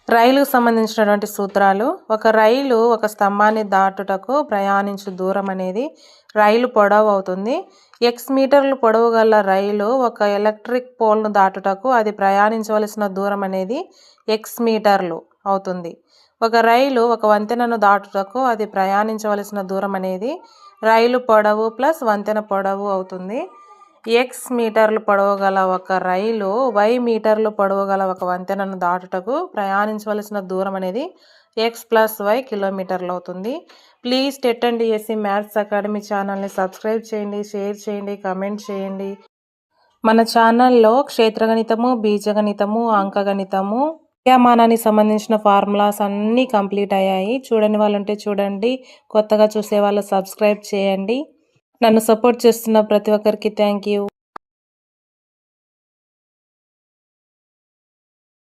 రైలుకు సంబంధించినటువంటి సూత్రాలు. ఒక రైలు ఒక స్తంభాన్ని దాటుటకు ప్రయాణించు దూరం అనేది రైలు పొడవు అవుతుంది. x మీటర్లు పొడవు గల రైలు ఒక ఎలక్ట్రిక్ పోల్ను దాటుటకు అది ప్రయాణించవలసిన దూరం అనేది x మీటర్లు అవుతుంది. ఒక రైలు ఒక వంతెనను దాటుటకు అది ప్రయాణించవలసిన దూరం అనేది రైలు పొడవు ప్లస్ వంతెన పొడవు అవుతుంది. x మీటర్లు పొడవు గల ఒక రైలు y మీటర్లు పొడవు గల ఒక వంతెనను దాటుటకు ప్రయాణించవలసిన దూరం అనేది x ప్లస్ y కిలోమీటర్లు అవుతుంది. Please TET and DSC maths academy ఛానల్ని సబ్స్క్రైబ్ చేయండి, షేర్ చేయండి, కమెంట్ చేయండి. మన ఛానల్లో క్షేత్రగణితము, బీజగణితము, అంకగణితము, విద్యమానానికి సంబంధించిన ఫార్ములాస్ అన్నీ కంప్లీట్ అయ్యాయి. చూడని వాళ్ళు ఉంటే చూడండి, కొత్తగా చూసే వాళ్ళు సబ్స్క్రైబ్ చేయండి. నన్ను సపోర్ట్ చేస్తున్న ప్రతి ఒక్కరికి థ్యాంక్ యూ.